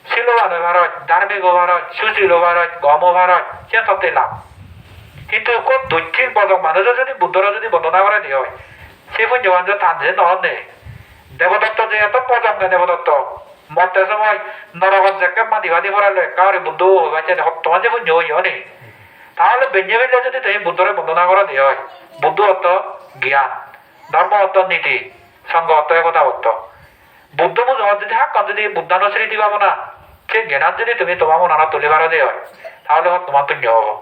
ছিল বানো ভারত ধার্মিক ভারত সুশীল ভারত গম ভারত সে সত্যি লাভ কিন্তু খুব দৈক্ষিক বদক মানুষের যদি বুদ্ধরা যদি বন্দনা করে দিয়ে হয় সে পুণ্যবান যে টান যে নহনে দেবদত্ত যে এত প্রজন্ম দেবদত্ত মরতে সময় নরগত যাকে মাদিবাদী ভরালো একেবারে বুদ্ধ হয়েছে তোমার যে পুণ্য হই হনি তাহলে বেঞ্জে বেঞ্জে যদি তুমি বুদ্ধরে বন্দনা করে দিয়ে হয় বুদ্ধ অর্থ জ্ঞান ধর্ম অর্থ নীতি সংঘ অর্থ একতা অর্থ বুদ্ধ বুঝ যদি হাক যদি বুদ্ধানুস্মৃতি পাবো না সে জ্ঞান যদি তুমি তোমার মনে তুলে বারো দিয়ে হয় তাহলে তোমার পুণ্য হবো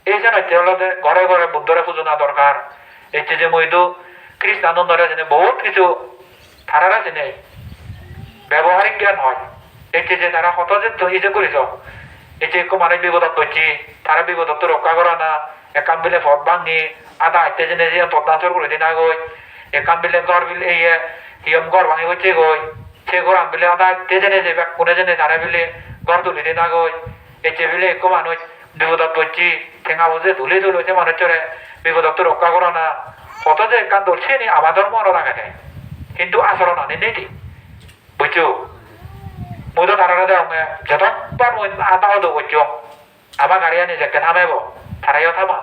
এই যে নৈত্যে ঘরে ঘরে বুদ্ধরে পুজো না দরকার এই যে মইদু খ্রিস্টানরা জেনে বহুত কিছু তারা জেনে ব্যবহারিক জ্ঞান হয় এই যে তারা হত যে এই যে করিস এই যে মানে বিপদত করছি তারা বিপদত রক্ষা করা না একান বিলে ফট ভাঙি আদা হাইতে জেনে যে পদ্মাচর করে দিনা গই একান বিলে ঘর বিলে এই হিয়ম ঘর ভাঙি হচ্ছে গই সে ঘর আম বিলে আদা হাইতে জেনে যে কোনে জেনে তারা বিলে ঘর তুলি দিনা গই এই যে বিলে একো মানুষ বিপদত পড়ছি ঠেঙা বুঝে তুলে তুলেছে মানুষের বিপদত রক্ষা করো না কত যে কান ধরছে নি আমার ধর্ম আরো রাখে কিন্তু আচরণ আনি নেই বুঝছো মই তো তারা যতবার মই আতাও তো বুঝছো আমার গাড়ি আনি যাকে থামাইব তারাইও থামা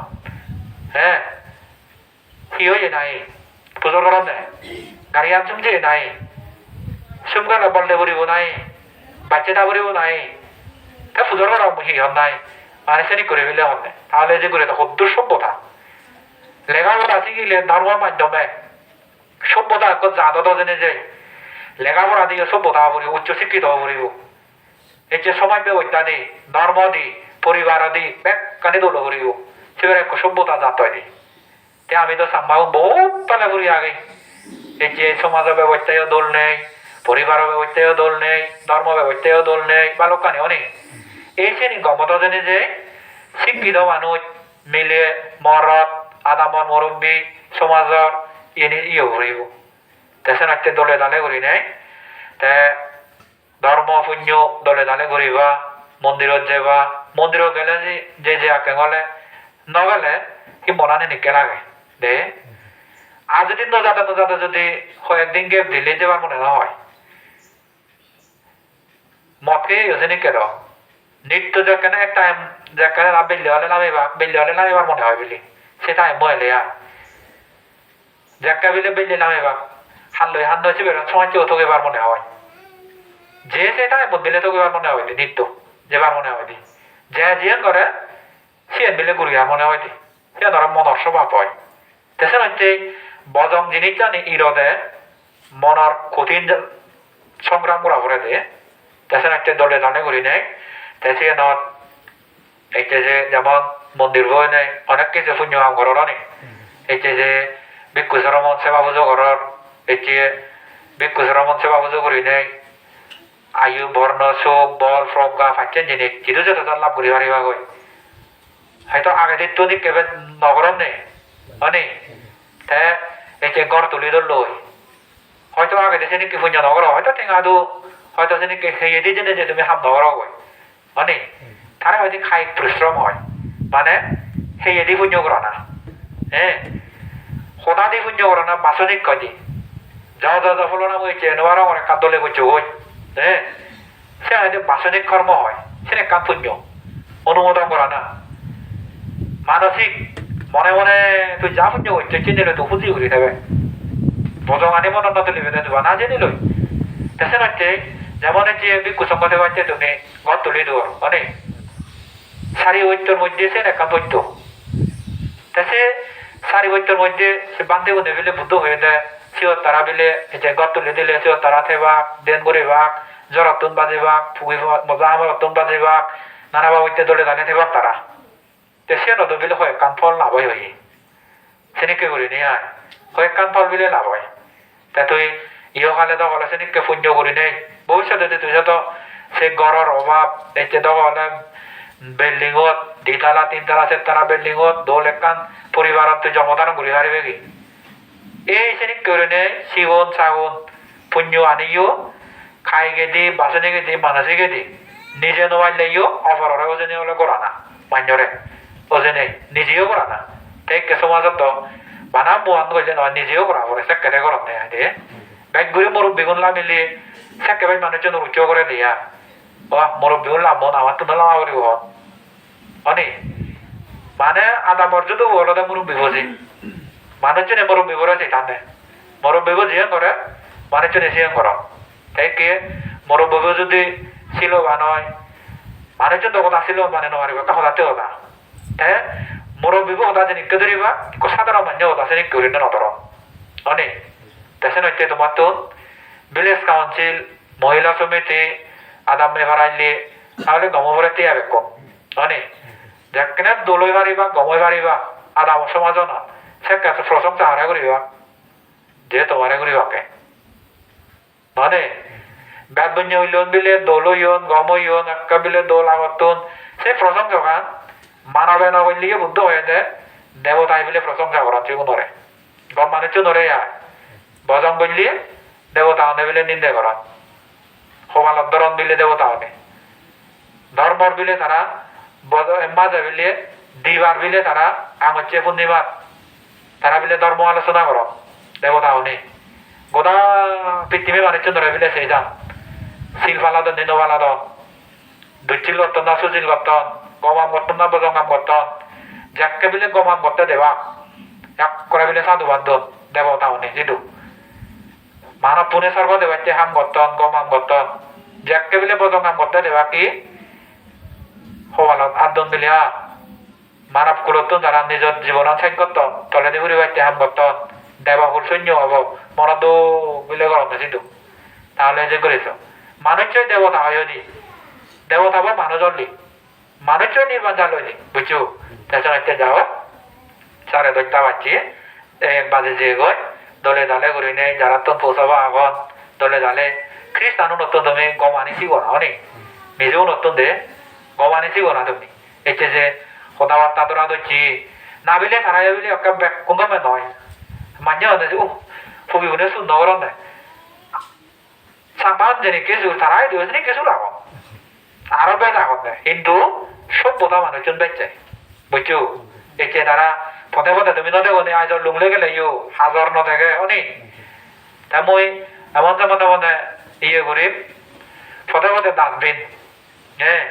হ্যাঁ কি হয়ে নাই পুজোর গরম নেই গাড়ি আনছুম যে নাই সুমগালে বললে বলিব নাই বাচ্চাটা বলিব নাই তা পুজোর গরম হিহন নাই মানুষেরই করে ফেলে হবে তাহলে যে করে সদ্য সভ্যতা লেখাপড়া শিখিলে ধর্মের মাধ্যমে সভ্যতা একত জাদত জেনে যে লেখাপড়া দিয়ে সভ্যতা হব উচ্চ শিক্ষিত হব এই যে সমাজ ব্যবস্থা দি ধর্ম দি পরিবার দি ব্যাখ্যানি দৌড় করিব সেবার এক সভ্যতা জাত হয় তে আমি তো সাম্মাও বহুত তালে করি আগে এই যে সমাজ ব্যবস্থায়ও দোল নেই পরিবার ব্যবস্থায়ও দোল নেই ধর্ম ব্যবস্থায়ও দোল নেই বা লোকানি অনেক এই শ্রেণী গমত জেনে যে শিক্ষিত মানুষ মিলে মরদ আদামর মুরব্বী সমাজর ইয়ে করিব তেসেন একটা দলে দালে করি নাই তে ধর্ম পুণ্য দলে দালে ঘুরিবা মন্দিরত যাবা মন্দিরত গেলে যে আকে গলে নগেলে কি মনানে নিকে লাগে দে আর যদি নজাতে যদি কয়েকদিন গেপ দিলে যাবার মনে না হয় মতকে ইউজে নিকে র নৃত্য যেখানে একটা যেখানে বেল্লি হলে নামিবার মনে হয় বলি সেটা মহিলে আর যেকা বিলে বেল্লি নামিবা হান হয়েছে বেরো সময় চৌথ এবার মনে হয় যে সেটা দিলে তো এবার মনে হয় নৃত্য যেবার মনে হয় যে করে সে বিলে ঘুরিয়া মনে হয় সে ধর মনের স্বভাব হয় তেসে হচ্ছে বজং জিনিস জানি ইরদে মনের কঠিন সংগ্রাম করা করে দিয়ে তেসে একটা দলে দানে ঘুরি নেয় তেসে নত এইটা যে যেমন মন্দির বই নেই অনেক কিছু পুণ্য কাম করার নেই এইটা যে ভিক্ষু শ্রমণ সেবা পুজো করার এইটা ভিক্ষু শ্রমণ সেবা পুজো করি নেই আয়ু বর্ণ সুখ বল প্রজ্ঞা ফাইছেন জিনিস যিটো যত লাভ করি পারিবা গৈ হয়তো আগে দিতো নি কেবে নগরম নেই অনি তে এইটা গড় তুলি ধরল হয়তো আগে দিছে নাকি পুণ্য নগর হয়তো টেঙাদু হয়তো যে নাকি সেই দিনে যে তুমি হাম নগর গৈ অনি তারা হয়তো কায়িক পরিশ্রম হয় মানে সেই এদি পুণ্য করা না হ্যাঁ সদা দি পুণ্য করা না বাসনিক কয় দি যাও ফলনা বইছে নোয়ারা অনেক কাদলে করছে ওই হ্যাঁ সে হয়তো বাসনিক কর্ম হয় সে কাম পুণ্য অনুমোদন করা না মানসিক মনে মনে তুই যা পুণ্য করছে চিনিলে তো খুঁজি ঘুরি থাকবে বজং আনি মন না তুলিবে দেবা না জেনিলই তেসে হচ্ছে যেমন যে ভিক্ষু সংগঠে পাচ্ছে তুমি ঘর তুলি দেওয়ার অনেক সারি ঐত্যর মধ্যে সে একটা বৈত্য তেসে সারি ঐত্যর মধ্যে সে বান্ধে বন্ধে বিলে বুদ্ধ হয়ে দেয় সিওর তারা বিলে যে ঘর তুলি দিলে সিওর তারা থেবাক দেন করে বাক জ্বরতুন বাজিবাক ফুগি মজা আমার রতুন বাজিবাক নানা বা ঐত্য দলে দানে থেবাক তারা তে সে নদ বিলে হয় কান ফল লাভ হই সেনেকে করি নি আর হয় কান ফল বিলে লাভ হয় তা তুই ইহকালে দখলে সেনেকে পুণ্য করি নেই ভবিষ্যতে তুই যত সে গড়র অভাব এতে দখলে বিল্ডিঙত দ্বিতলা তিনতলা চারতলা বিল্ডিঙত দোল একান পরিবারত তুই জন্মদান ঘুরি হারিবে কি এই শ্রেণী করে নে শিবন সাগুন পুণ্য আনিও খাই গেদি বাসনে গেদি মানসে গেদি নিজে নোয়াইলেও অপররে ওজনে হলে করা না মান্যরে ওজনে নিজেও করা না ঠিক সমাজত তো বানাম মোহান করলে নয় নিজেও করা পরে সেকেটে করা নেই দে ব্যাগ ঘুরে মুরব্বী গুনলা মিলি সেকেবাই মানুষজন রুচিও করে দিয়া ও মুরব্বী গুনলাম মন আমার তো নালাম করিব অনি মানে আদা মর্যাদা বলতে মুরব্বী বুঝি মানুষজনে মুরব্বী করে সেখানে মুরব্বী বুঝিয়ে করে মানুষজনে সিয়ে কর তাই কে মুরব্বী যদি ছিল বা নয় মানুষজন তো কথা ছিল মানে নমারিব তা হতাতে হতা হ্যাঁ মুরব্বী হতা যে নিকে ধরিবা সাধারণ মানুষ হতা সে নিকে করি নতর অনি তেসেন হচ্ছে তোমার তো ভিলেজ কাউন্সিল মহিলা সমিতি আদাম মেভারাইলি তাহলে গমভরে তিয়াবে কম অনি যেখানে দোলই পারিবা গমই পারিবা আদাম সমাজ না সে কাছে প্রশংসা হারা করিবা যে তোমারে করিবাকে মানে ব্যাট বন্য হইলন বিলে দোল হইন গম হইন একা বিলে দোল আগতুন সে প্রশংসা খান মানবে না বললিকে বুদ্ধ হয়ে যায় দেবতাই বিলে প্রশংসা করা তুই নরে গম মানে চু নরে আয় বজং বললি দেবতা হনে বিলে নিন্দে করা সমালত ধরন বিলে দেবতা হনে ধর্মর বিলে তারা মাঝে বিলে দিবার বিলে তারা আঙচ্ছে পূর্ণিমার তারা বিলে ধর্ম আলোচনা কর দেবতা হনে গোদা পৃথিবী মানুষ ধরে বিলে সেই যান শিল ফালাদন নিনো ফালাদন দুচিল গর্তন না সুচিল গর্তন গমাম গর্তন না বজঙ্গাম গর্তন যাকে বিলে গমাম গর্তে দেবা এক করে বিলে সাধু বান্ধব দেবতা হনে যিটো মানব পুনে সর্ব দেবাচ্ছে হাম গর্তন গমাম গর্তন যাকে বিলে বজঙ্গাম গর্তে দেবা কি সমালত আদন বিলে মানৱ কুলতো যারা নিজৰ জীৱনত চাগ্যত তলেদি ফুৰি পাইছে হাম গৰ্তন দেৱাসুৰ সৈন্য হব মনত বলে গরম আছে তো তাহলে যে করেছ মানুষ দেবতা হয় নি দেবতা বা মানুষ অনলি মানুষ নির্মাণ চালু নি বুঝছো তাছাড়া যাও সাড়ে 10টা বাজছে 1 বাজে যে গয় দলে দালে ঘুরি নেই যারা তো পৌঁছাবা আগন দলে দালে খ্রিস্টানও নতুন তুমি গম আনিছিগো না অনেক নিজেও নতুন দে গম আনিছিগো না তুমি এতে যে কথাবার্তা তোরা ধরছি না বিলে খারাপ বিলে একটা কোনগমে নয় মান্য হতে ও ফবি বলে শুদ্ধ করন না সামান জেনে কিছু তারাই দিয়েছে কিছু লাগো আরো বেশ আগত দেয় কিন্তু সভ্যতা মানুষজন বেঁচে বুঝছো এতে তারা পথে পথে তুমি নদে গনে আজ লুংলে গেলে ইউ হাজার ন থেকে অনেক তা মই এমন যেমন মানে ইয়ে করি পথে পথে ডাস্টবিন হ্যাঁ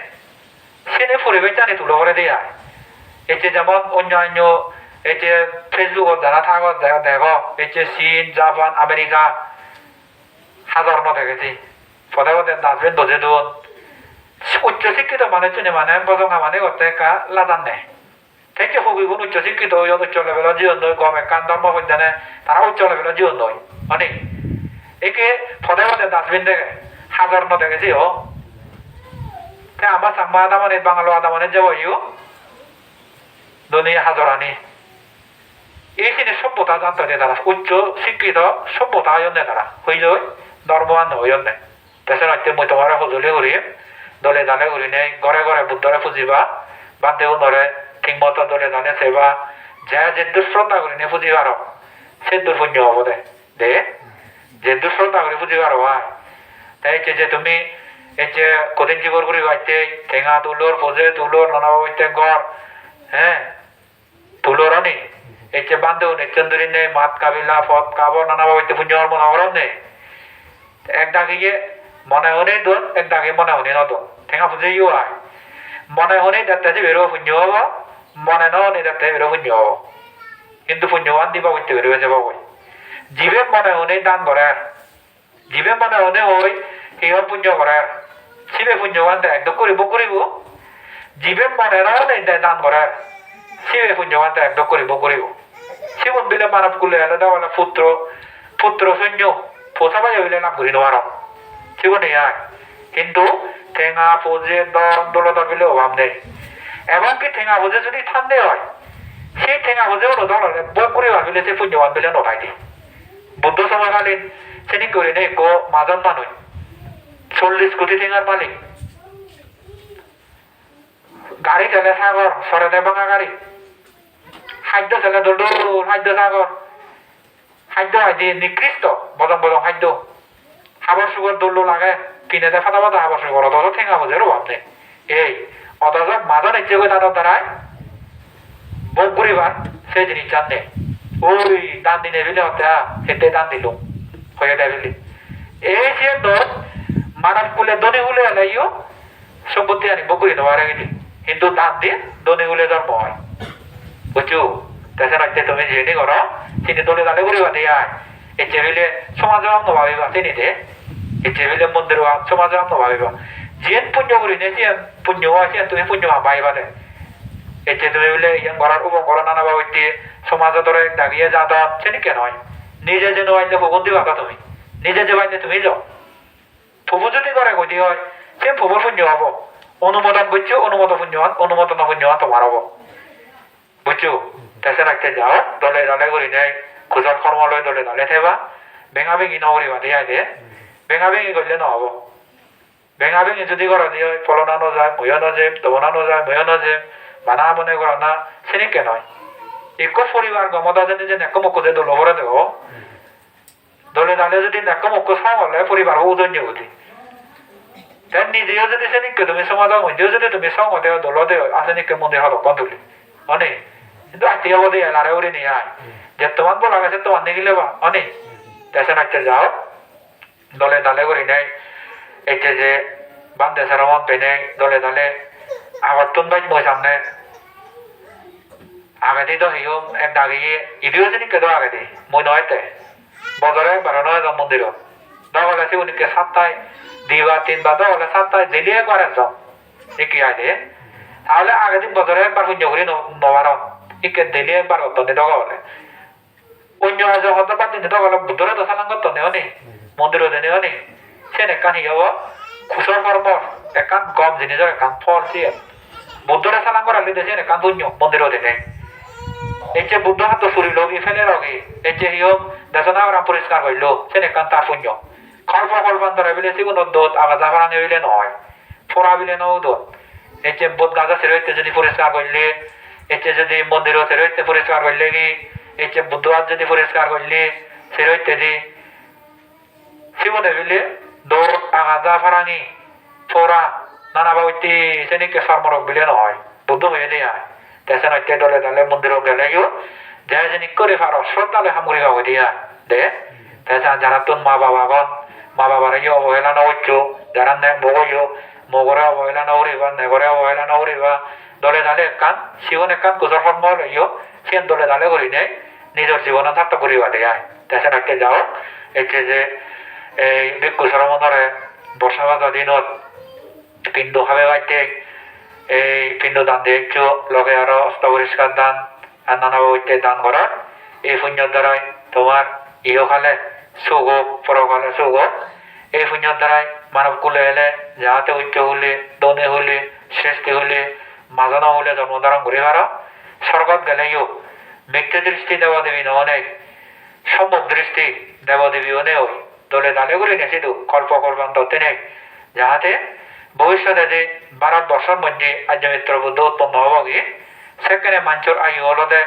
সেনে পরিবেশ জানি তুলো করে দেয়া এতে যেমন অন্যান্য এতে ফেসবুকত যারা থাকত দেখো এতে চীন জাপান আমেরিকা হাজার ন দেখেছি পথে পথে ডাস্টবিন বসে দুন উচ্চ শিক্ষিত মানুষজনে মানে বজঙ্গা মানে করতে একা লাদান নেয় থেকে হবিগুণ উচ্চ শিক্ষিত উচ্চ লেভেলের জীবন নয় গম একান ধর্ম সন্ধানে তারা উচ্চ লেভেলের জীবন নয় অনেক একে পদে পদে ডাস্টবিন দেখে হাজার ন দেখেছি ও আমার সাংমা আদামানে বাংলা আদামানে যাব ইউ দুনিয়া হাজার আনি এইখানে সভ্যতা জানতে নেই তারা উচ্চ শিক্ষিত সভ্যতা হইন তারা হইল ধর্মান হইন নেই তাছাড়া মই তোমার সজুলি করি দলে দালে করি নেই ঘরে ঘরে বুদ্ধরে পুজিবা বান্ধে উনরে ঠিক মতো দলে দালে সেবা যা যেদুর শ্রদ্ধা করি নে পুজিবার সেদুর পুণ্য হব দে যেদুর শ্রদ্ধা করি পুজিবার হয় তাই যে তুমি এই যে কদিন জীবন করি বাইতে ঠেঙা তুলোর পোজে তুলোর নানা বাইতে ঘর হ্যাঁ তুলোর অনি এই যে বান্ধে নিত্যন্দরী নেই মাত কাবিলা পথ কাবর নানা বাইতে পুণ্য মনে করেন নেই এক ডাকি গিয়ে মনে হনে দোন এক ডাকি মনে হনে নদন ঠেঙা পুজে ইউ হয় মনে হনে দেখতে যে বেরো পুণ্য হব মনে নয় দেখতে বেরো পুণ্য হব কিন্তু পুণ্যবান দিবা করতে বেরোবে যাব বই জীবে মনে হনে দান করে জীবে মনে হনে ওই সিংহ পুণ্য করে শিবে পুণ্যবান একদম করিব জীবে মনে নয় দান করে শিবে পুণ্যবান একদম করিব শিবন বিলে মানব কুলে আলাদা বলে পুত্র সৈন্য পোষাবা যাবিলে লাভ করি নোয়ার শিবনে আয় কিন্তু ঠেঙা পোজে দলদর বিলে অভাব নেই এমনকি ঠেঙা বোঝে যদি ঠান্ডে হয় সেই ঠেঙা বোঝেও নদল হলে বই করে ভাবিলে সে পুণ্যবান বিলে নভাই দি বুদ্ধ সময়কালীন শ্রেণী করে নেই গো মাজন মানুষ 40 কোটি ঠেঙার মালিক গাড়ি চলে সাগর সরেতে ভাঙা গাড়ি খাদ্য চলে দোল খাদ্য সাগর খাদ্য আদি নিকৃষ্ট বজং খাদ্য হাবর সুগর দোল লাগে কিনে দেয় ফাটা ফাটা হাবর সুগর অথচ ঠেঙা বোঝের অভাব নেই এই অথচ মাজন ইচ্ছে করে তাদের দ্বারাই ভোগ করিবার সেই জিনিস জানে ওই দান দিনে বিলে হতে হেঁটে দান দিল হয়ে দেয় বিলি এই যে দোষ মানব কুলে দনি হুলে এলাইও সম্পত্তি আনি বকুরি নেওয়ার গেলি কিন্তু দান দিয়ে দনি হুলে জন্ম হয় বুঝছো তাছাড়া তুমি যেটি করো তিনি দলে দালে করিবা দিয়ে আয় এই চেবিলে সমাজে অন্য ভাবিবা তিনি দে এই চেবিলে মন্দির সমাজে অন্য ভাবিবা যেন পুণ্য করি নে যেন পুণ্য আছে তুমি পুণ্য পাইবা দে এই যে তুমি বলে ইয়ান ঘরের উপর নানা বাবুটি সমাজে ধরে দাগিয়ে যা দাম সেনি কেন হয় নিজে যে নয় ভগন দিবা তুমি নিজে যে বাইলে তুমি যাও ফুবু যদি করে গতি হয় সে ফুবুর পুণ্য হব অনুমোদন করছো অনুমোদন পুণ্যবান তোমার হব বুঝছো দেশে রাখতে যাও দলে দলে করি নেই খোঁজার কর্মলয় দলে দলে থেবা বেঙা বেঙি নকরিবা দিয়ে দে বেঙা বেঙি করলে নহব বেঙা বেঙি যদি করা দিয়ে পলনা নযায় ময়ো নজেম দমনা নযায় ময়ো নজেম বানা মনে করা না সেনে কেন হয় এক পরিবার গমদা জানি যে নেক মক্কো যে দল করে দেব দলে দলে যদি নেক মক্কো চাও হলে পরিবার উদন্য গতি তেন নিজেও যদি সেনিকে তুমি সমাজের মধ্যেও যদি তুমি সংগতে দলতে আসেনিকে মন্দির হল তুলি অনেক কিন্তু আত্মীয় বোধে এলারে উড়ে নিয়ে আয় যে তোমার বলা গেছে তোমার নিয়ে বা অনেক দেশে নাচতে যাও দলে দলে করে নেয় এতে যে বান্ধে সারামন পেনে দলে দলে আবার তুন বাইক মই সামনে আগে দিয়ে তো হিও এক দাগিয়ে ইডিও যেনিকে তো আগে দিয়ে মই নয়তে বদরে বারো নয় মন্দিরত দলে আছে উনিকে 7টায় দিবা 3 বার দলে 7টায় দিলে একবার একদম একই আয় তাহলে আগে দিন বদরে একবার পুণ্য করি নবার একে দিলে একবার অত্যন্ত দগা বলে অন্য আজ হতে পারতেন তো গেল বুদ্ধরে তো সালাম করতো নেওনি মন্দিরও নেওনি সেন একান হিয়াব খুশর কর্মর একান গম জিনিসের একান ফল দিয়ে বুদ্ধরে সালাম করার লিদে সেন একান পুণ্য মন্দিরও দেনে এই যে বুদ্ধ হাত ফুরিল ইফেলে রগে এই যে হিয়ম দেশনা ওরা পরিষ্কার হইল সেন একান তার পুণ্য কল্প কল্পান্তরে বিলে সিগুন দোত আগাজা ফারানি হইলে নয় ফোরা বিলে নও দোত এই যে বোধ গাজা সেরইতে যদি পরিষ্কার করলে এই যে যদি মন্দিরও সেরইতে পরিষ্কার করলে কি এই যে বুদ্ধ হাত যদি পরিষ্কার করলে সেরইতে দি সিগুনে বিলে দৌড় আগাজা ফারানি ফোরা নানা বাবুতি সেনিকে সর্মরক বিলে নয় বুদ্ধ হয়ে দেয় তেসেন হইতে দলে দলে মন্দিরও গেলে গিয়ে যে জিনিস করে পারো শ্রদ্ধালে সামগ্রী হয়ে দিয়া দে তেসেন যারা তোর মা বাবা গন মা বাবার অবহেলা নচ্ছো যারা নেক বগইও মগরে অবহেলা নৌরিবা নেগরে অবহেলা নৌরিবা দলে দালে একান জীবন একান কুসর কর্ম লইও সেন দলে দালে করি নেই নিজের জীবন থাকত করিবা দেয় তেসেন একটা যাও এতে যে এই ভিক্ষু মনরে বর্ষা বাজা দিনত পিণ্ড খাবে বাইতে এই পিণ্ড দান দিয়েছো লগে আরো অস্ত পরিষ্কার দান আর নানা বইতে দান করার এই পুণ্যর দ্বারাই তোমার ইহ খালে সুখ হোক পরকালে সুখ হোক এই পুণ্যর দ্বারাই মানব কুলে এলে যাহাতে উচ্চ হলে ধনী হলে শ্রেষ্ঠ হলে মাজানো হলে জন্মধারণ করে পারো স্বর্গত গেলেও মৃত্যু দৃষ্টি দেবদেবী অনেক সম্ভব দৃষ্টি দেবদেবী অনেক দলে দালে করে নেছিল কল্প কল্পান্ত নেই যাহাতে ভবিষ্যতে যে ভারতবর্ষের মধ্যে আজ মিত্র বুদ্ধ উৎপন্ন হবি সেখানে মানুষের আয়ু হলদে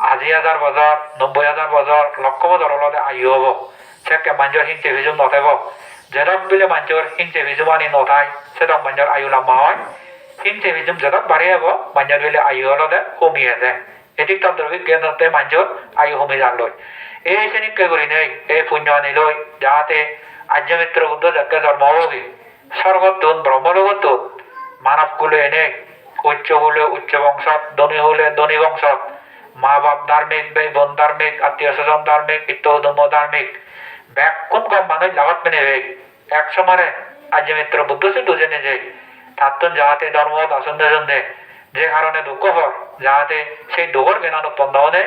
৮০,০০০ বছর ৯০,০০০ বছর লক্ষ বছর হলদে আয়ু হব সেকে মানুষের হিংসে ভিজুম নথাব যেদক বিলে মানুষের হিংসে ভিজুমানি নথায় সেদক মানুষের আয়ু লম্বা হয় হিংসে ভিজুম যেদক বাড়ি হব মানুষের বিলে আয়ু হলদে কমিয়ে যায় এটি তন্ত্র বিজ্ঞানতে মানুষের আয়ু কমি যান লই এই শ্রেণীকে করি নেই এই পুণ্য আনি লই যাহাতে আর্য মিত্র বুদ্ধ যাকে জন্ম হবি স্বর্গতুন ব্রহ্মলোকতুন মানব কুলে এনে উচ্চ হলে উচ্চ বংশত ধনী হলে ধনী বংশত মা বাপ ধার্মিক ভাই বোন ধার্মিক আত্মীয় স্বজন ধার্মিক ইত্যাদি ধার্মিক ব্যাগ কোন কম মানুষ লাগাত মেনে ভাই এক সময় আর্য মিত্র বুদ্ধ সিদ্ধ জেনে যে তাত্তন যাহাতে ধর্ম দাসন জন্যে যে কারণে দুঃখ হর যাহাতে সেই দুঃখর জ্ঞান উৎপন্ন হনে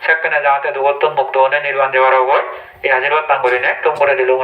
সেখানে যাহাতে দুঃখত্তন মুক্ত হনে নির্বাণ দেওয়ার এই আশীর্বাদ তাঙ্গরিনে তুম করে দিলুম